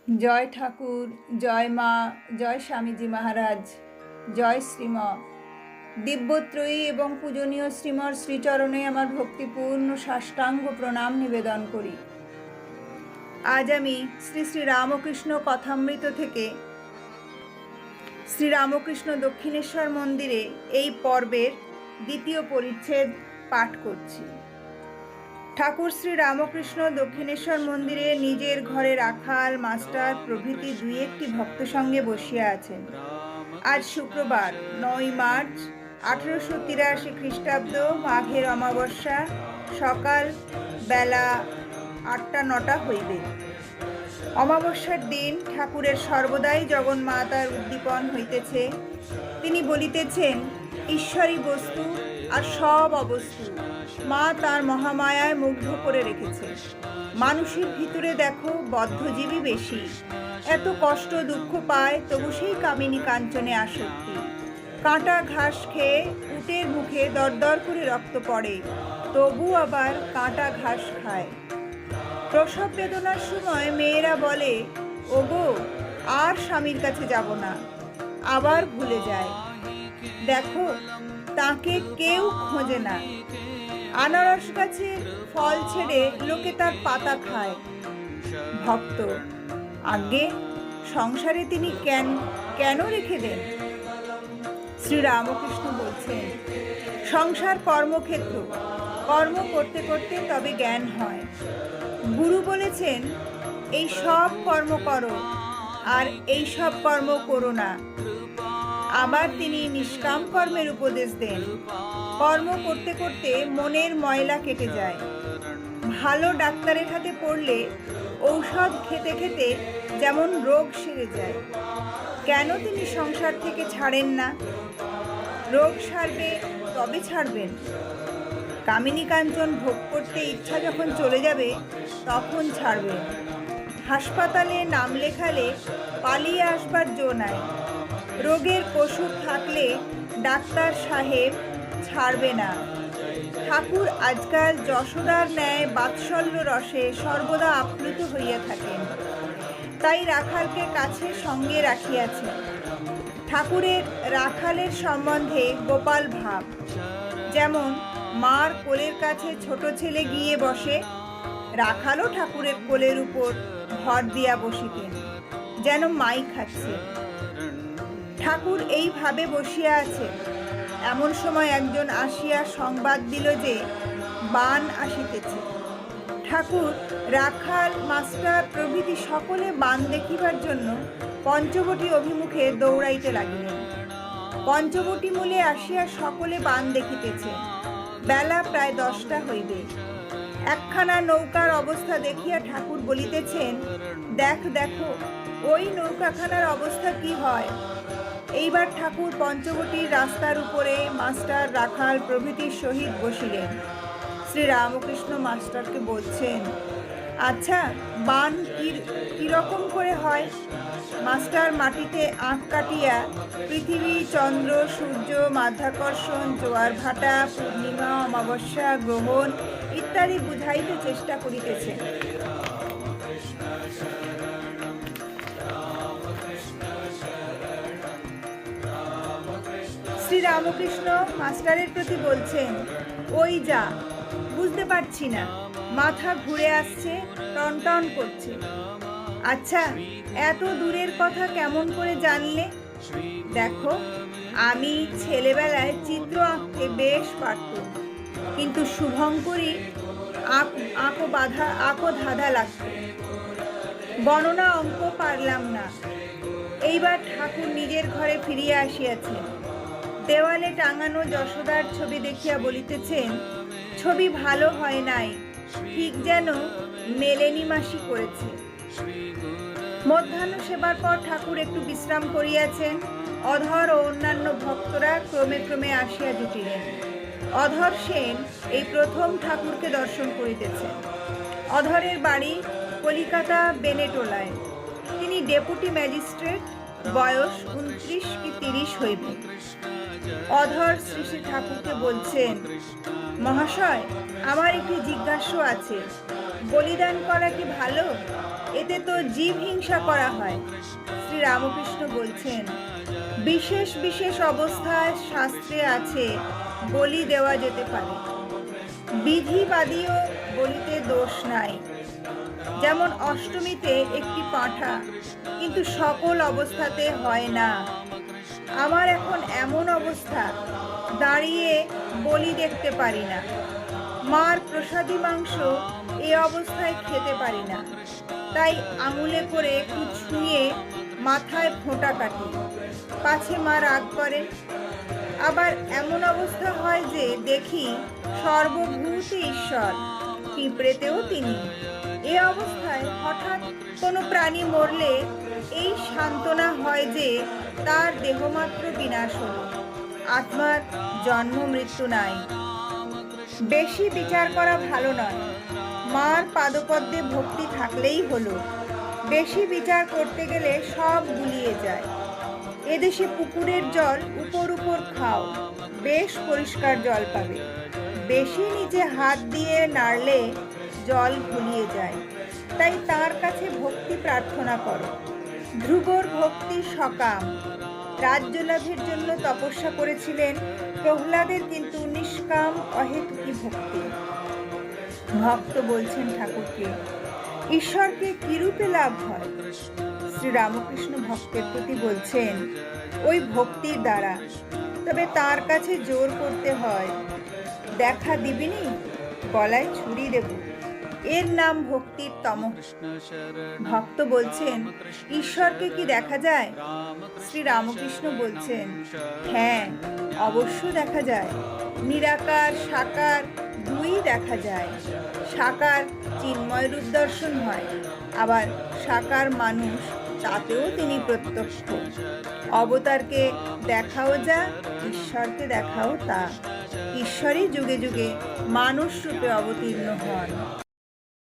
জয় ঠাকুর, জয় মা, জয় স্বামীজি মহারাজ, জয় শ্রীম। দিব্যত্রয়ী এবং পূজনীয় শ্রীমর শ্রীচরণে আমার ভক্তিপূর্ণ সাষ্টাঙ্গ প্রণাম নিবেদন করি। আজ আমি শ্রী শ্রী রামকৃষ্ণ কথামৃত থেকে শ্রী রামকৃষ্ণ দক্ষিণেশ্বর মন্দিরে এই পর্বের দ্বিতীয় পরিচ্ছেদ পাঠ করছি। ঠাকুর শ্রী রামকৃষ্ণ দক্ষিণেশ্বর মন্দিরে নিজের ঘরে রাখাল, মাস্টার প্রভৃতি দুই একটি ভক্ত সঙ্গে বসিয়া আছেন। আজ শুক্রবার 9 মার্চ 1883 খ্রিস্টাব্দ, মাঘের অমাবস্যা, সকাল বেলা 8টা-9টা হইবে। অমাবস্যার দিন ঠাকুরের সর্বদাই জগন্মাতার উদ্দীপন হইতেছে। তিনি বলিতেছেন, ঈশ্বরী বস্তু আর সব অবস্তু মা তার মহামায়ায় মুগ্ধ করে রেখেছে। মানুষের ভিতরে দেখো বদ্ধজীবী বেশি, এত কষ্ট দুঃখ পায়, তবু সেই কামিনী কাঞ্চনে আসক্তি। কাঁটা ঘাস খেয়ে উটের মুখে দরদর করে রক্ত পড়ে, তবু আবার কাঁটা ঘাস খায়। প্রসব বেদনার সময় মেয়েরা বলে, ওগো আর স্বামীর কাছে যাব না, আবার ভুলে যায়। দেখো তাকে কেউ খোঁজে না। আনারস গাছে ফল ছেড়ে লোকে তার পাতা খায়। ভক্ত, আগে সংসারে তিনি কেন রেখে দেন? শ্রী রামকৃষ্ণ বলছেন, সংসার কর্মক্ষেত্র, কর্ম করতে করতে তবে জ্ঞান হয়। গুরু বলেছেন, এই সব কর্ম করো আর এই সব কর্ম করো না। আবার তিনি নিষ্কাম কর্মের উপদেশ দেন। কর্ম করতে করতে মনের ময়লা কেটে যায়। ভালো ডাক্তারের হাতে পড়লে ঔষধ খেতে খেতে যেমন রোগ সেরে যায়। কেন তিনি সংসার থেকে ছাড়েন না? রোগ সারবে তবে ছাড়বেন। কামিনী কাঞ্চন ভোগ করতে ইচ্ছা যখন চলে যাবে তখন ছাড়বেন। হাসপাতালে নাম লেখালে পালিয়ে আসবার জো নাই। রোগের ওষুধ থাকলে ডাক্তার সাহেব ছাড়বে না। ঠাকুর আজকাল যশোদার ন্যায় বাৎসল্য রসে সর্বদা আপ্লুত হইয়া থাকেন, তাই রাখালকে কাছে সঙ্গে রাখিয়াছেন। ঠাকুরের রাখালের সম্বন্ধে গোপাল ভাব। যেমন মার কোলের কাছে ছোট ছেলে গিয়ে বসে, রাখালও ঠাকুরের কোলের উপর ভর দিয়া বসিতেন, যেন মাই খাচ্ছে। ঠাকুর এইভাবে বসিয়া আছে। এমন সময় একজন আসিয়া সংবাদ দিল যে বান আসিতেছে। ঠাকুর, রাখাল, মাস্টার প্রভৃতি সকলে বান দেখিবার জন্য পঞ্চবটী অভিমুখে দৌড়াইতে লাগিলেন। পঞ্চবটী মূলে আসিয়া সকলে বান দেখিতেছে। বেলা প্রায় 10টা হইবে। একখানা নৌকার অবস্থা দেখিয়া ঠাকুর বলিতেছেন, দেখো ওই নৌকাখানার অবস্থা কি হয়। এইবার ঠাকুর পঞ্চবটির রাস্তার উপরে মাস্টার, রাখাল প্রভৃতির সহিত বসিলেন। শ্রী রামকৃষ্ণ মাস্টারকে বলছেন, আচ্ছা বান কিরকম করে হয়? মাস্টার মাটিতে আঁক কাটিয়া পৃথিবী, চন্দ্র, সূর্য, মাধ্যাকর্ষণ, জোয়ার ভাটা, পূর্ণিমা, অমাবস্যা, গ্রহণ ইত্যাদি বুঝাইতে চেষ্টা করিতেছেন। শ্রী রামকৃষ্ণ মাস্টারের প্রতি বলছেন, ওই যা, বুঝতে পারছি না, মাথা ঘুরে আসছে, টনটন করছে। আচ্ছা এত দূরের কথা কেমন করে জানলে? দেখো, আমি ছেলেবেলায় চিত্র আঁকতে বেশ পারতুম, কিন্তু শুভঙ্করী আঁকো ধাঁধা লাগত, গণনা অঙ্ক পারলাম না। এইবার ঠাকুর নিজের ঘরে ফিরিয়া আসিয়াছেন। দেওয়ালে টাঙানো যশোদার ছবি দেখিয়া বলিতেছেন, ছবি ভালো হয় নাই, ঠিক যেন মেলেনি মাসি করেছে। মধ্যাহ্ন সেবার পর ঠাকুর একটু বিশ্রাম করিয়াছেন। অধর ও অন্যান্য ভক্তরা ক্রমে ক্রমে আসিয়া জুটিলেন। অধর সেন এই প্রথম ঠাকুরকে দর্শন করিতেছেন। অধরের বাড়ি কলিকাতা বেনেটোলায়। তিনি ডেপুটি ম্যাজিস্ট্রেট, বয়স 29 কি 30 হইবে। অধর শ্রী শ্রী ঠাকুরকে বলছেন, মহাশয় আমার একটি জিজ্ঞাসা আছে, বলিদান করা কি ভালো? এ এতে তো জীব হিংসা করা হয়। শ্রী রামকৃষ্ণ বলছেন, বিশেষ বিশেষ অবস্থায় শাস্ত্রে আছে বলি দেওয়া যেতে পারে, বিধিবাদীও বলিতে দোষ নাই। যেমন অষ্টমীতে একটি পাঁঠা, কিন্তু সকল অবস্থাতে হয় না। আমার এখন এমন অবস্থা, দাঁড়িয়ে বলি দেখতে পারি না। মার প্রসাদী মাংস এই অবস্থায় খেতে পারি না, তাই আঙুলে করে একটু ছুঁয়ে মাথায় ফোঁটা কাটি, পাছে মা রাগ করেন। আবার এমন অবস্থা হয় যে দেখি সর্বভূতে ঈশ্বর, পিঁপড়েতেও তিনি। এ অবস্থায় হঠাৎ কোনো প্রাণী মরলে এই সান্ত্বনা হয় যে তার দেহমাত্র বিনাশ হল, আত্মার জন্ম মৃত্যু নাই। বেশি বিচার করা ভালো নয়, মার পাদপদ্মে ভক্তি থাকলেই হলো। বেশি বিচার করতে গেলে সব গুলিয়ে যায়। এদেশে পুকুরের জল উপর উপর খাও, বেশ পরিষ্কার জল পাবে। বেশি নিচে হাত দিয়ে নাড়লে জল ঘুলিয়ে যায়। তাই তার কাছে ভক্তি প্রার্থনা করো। ধ্রুবর ভক্তি সকাম, রাজ্য লাভের জন্য তপস্যা করেছিলেন। প্রহ্লাদের কিন্তু নিষ্কাম অহেতুকী ভক্তি। ভক্ত বলছেন ঠাকুরকে, ঈশ্বরকে কিরূপে লাভ হয়? শ্রী রামকৃষ্ণ ভক্তের প্রতি বলছেন, ওই ভক্তির দ্বারা। তবে তার কাছে জোর করতে হয়। দেখা দিবিনি, গলায় ছুরি দেব, এর নাম ভক্তির তমস। ভক্ত বলছেন, ঈশ্বরকে কি দেখা যায়? শ্রী রামকৃষ্ণ বলছেন, হ্যাঁ, অবশ্য দেখা যায়। নিরাকার সাকার দুই দেখা যায়। সাকার চিন্ময় রূপ দর্শন হয়, আবার সাকার মানুষ, তাতেও তিনি প্রত্যক্ষ। অবতারকে দেখাও যা, ঈশ্বরকে দেখাও তা। ঈশ্বরই যুগে যুগে মানুষ রূপে অবতীর্ণ হন।